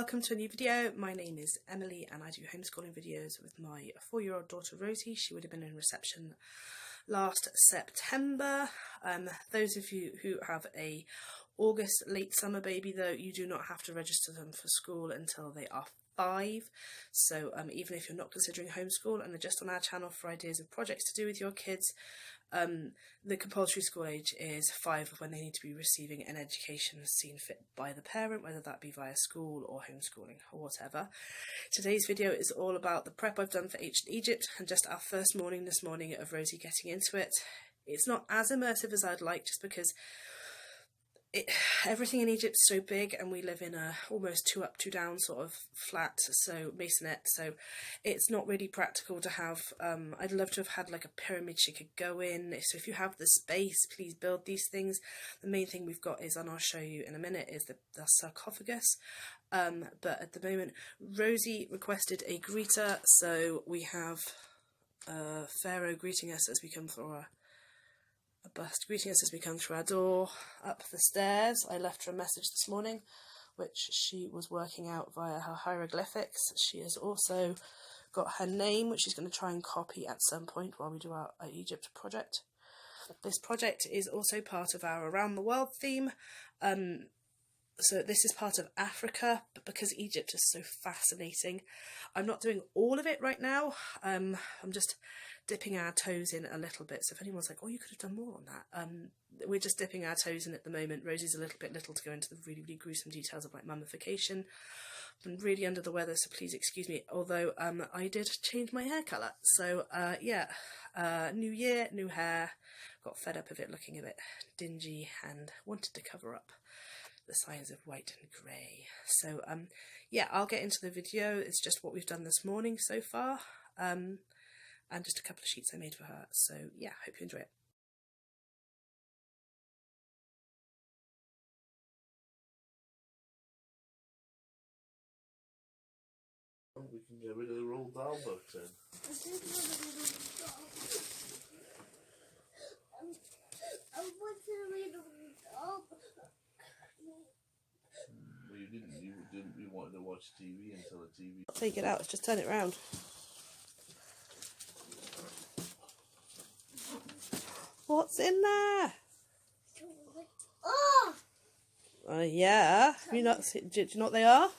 welcome to a new video. My name is Emily and I do homeschooling videos with my 4-year-old daughter Rosie. She would have been in reception last September. Those of you who have a August late summer baby though, you do not have to register them for school until they are 5. So even if you're not considering homeschool and are just on our channel for ideas of projects to do with your kids, the compulsory school age is 5 when they need to be receiving an education as seen fit by the parent, whether that be via school or homeschooling or whatever. Today's video is all about the prep I've done for Ancient Egypt and just our first morning this morning of Rosie getting into it. It's not as immersive as I'd like, just because everything in Egypt is so big and we live in a almost 2 up 2 down sort of flat, so masonette, so it's not really practical to have I'd love to have had like a pyramid she could go in. So if you have the space, please build these things. The main thing we've got is, and I'll show you in a minute, is the sarcophagus, but at the moment Rosie requested a greeter, so we have Pharaoh greeting us as we come through a bust greeting us as we come through our door up the stairs. I left her a message this morning which she was working out via her hieroglyphics. She has also got her name, which she's going to try and copy at some point while we do our Egypt project. This project is also part of our Around the World theme. So this is part of Africa, but because Egypt is so fascinating, I'm not doing all of it right now. I'm just dipping our toes in a little bit. So if anyone's like, oh, you could have done more on that, we're just dipping our toes in at the moment. Rosie's a little bit little to go into the really, really gruesome details of like mummification. I'm really under the weather, so please excuse me. Although I did change my hair colour. So yeah, new year, new hair. Got fed up of it looking a bit dingy and wanted to cover up the signs of white and grey. So yeah, I'll get into the video. It's just what we've done this morning so far, and just a couple of sheets I made for her. So yeah, hope you enjoy it. We can get rid of the Roald Dahl books then. I want to read a Dahl book. Well, you didn't. You wanted to watch TV until the TV. I'll take it out. Let's just turn it around. What's in there? Oh! Yeah. Have you not? Do you know what they are?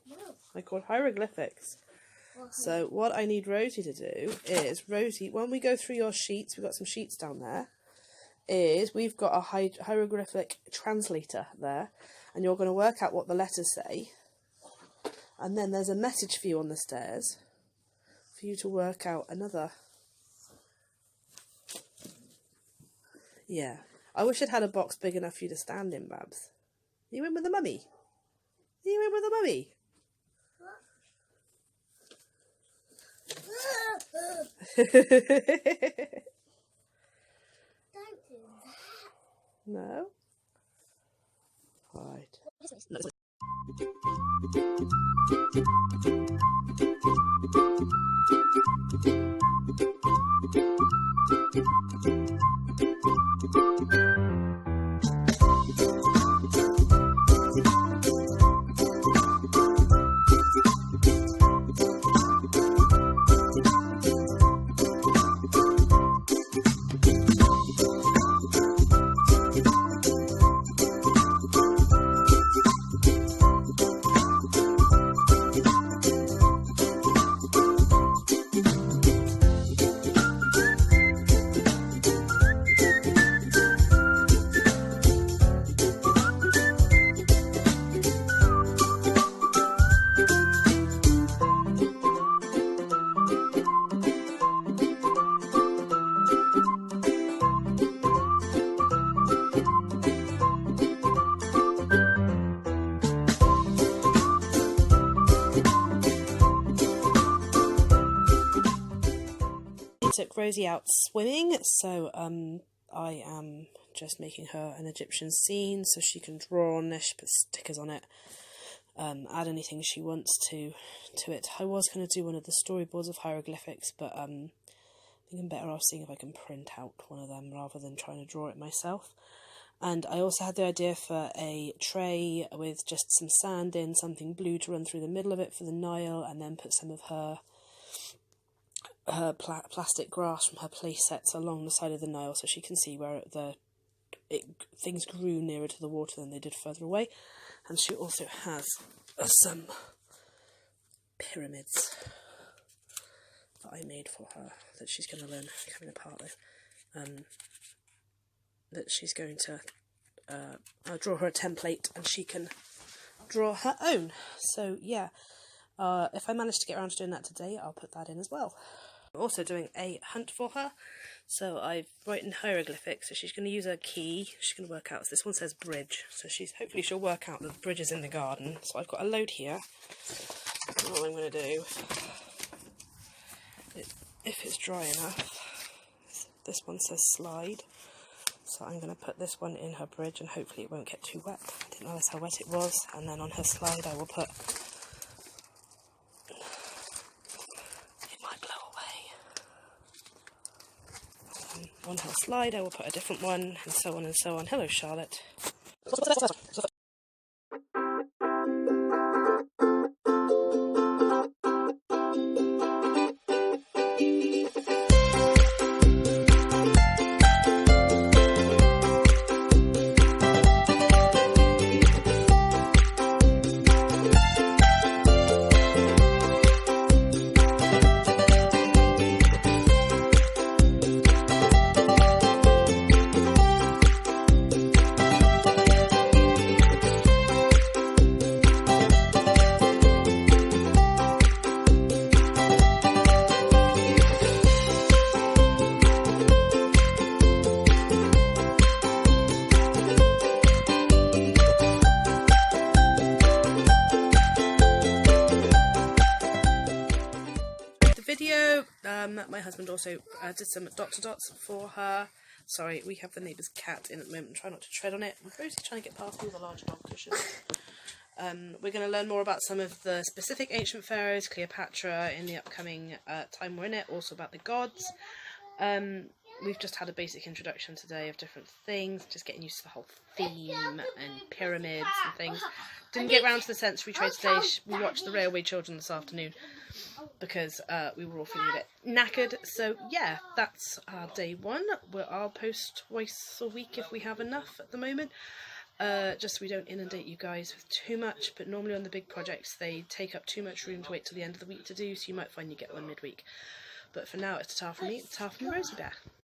No. They're called hieroglyphics. So what I need Rosie to do is, Rosie, when we go through your sheets, we've got some sheets down there, is we've got a hieroglyphic translator there, and you're going to work out what the letters say, and then there's a message for you on the stairs for you to work out another. Yeah. I wish I'd had a box big enough for you to stand in, Babs. Are you in with the mummy? Are you in with the mummy? Don't do that. No? Right. No. Took Rosie out swimming, so I am just making her an Egyptian scene so she can draw on this, put stickers on it, add anything she wants to it. I was going to do one of the storyboards of hieroglyphics, but I think I'm better off seeing if I can print out one of them rather than trying to draw it myself. And I also had the idea for a tray with just some sand in, something blue to run through the middle of it for the Nile, and then put some of her plastic grass from her play sets along the side of the Nile so she can see where things grew nearer to the water than they did further away. And she also has some pyramids that I made for her that she's going to learn coming apart though. That she's going to I'll draw her a template and she can draw her own. So yeah, if I manage to get around to doing that today, I'll put that in as well. I'm also doing a hunt for her, so I've written hieroglyphics, so she's going to use her key. She's going to work out, so this one says bridge, so hopefully she'll work out that the bridge is in the garden. So I've got a load here. What I'm going to do, if it's dry enough, this one says slide, so I'm going to put this one in her bridge and hopefully it won't get too wet. I didn't realise how wet it was. And then on her slide I will put, it might blow away. On her slide I will put a different one, and so on and so on. Hello Charlotte. My husband also did some dot to dots for her. Sorry, we have the neighbour's cat in at the moment. Try not to tread on it. Rosie's trying to get past all the large dog cushions. We're going to learn more about some of the specific ancient pharaohs, Cleopatra, in the upcoming time we're in it. Also about the gods. We've just had a basic introduction today of different things, just getting used to the whole theme and pyramids and things. Didn't get round to the sensory trade today. We watched The Railway Children this afternoon because we were all feeling a bit knackered. So yeah, that's our day one. I'll post twice a week if we have enough at the moment. Just so we don't inundate you guys with too much, but normally on the big projects they take up too much room to wait till the end of the week to do, so you might find you get one midweek. But for now it's a ta from me, ta from Rosie Bear.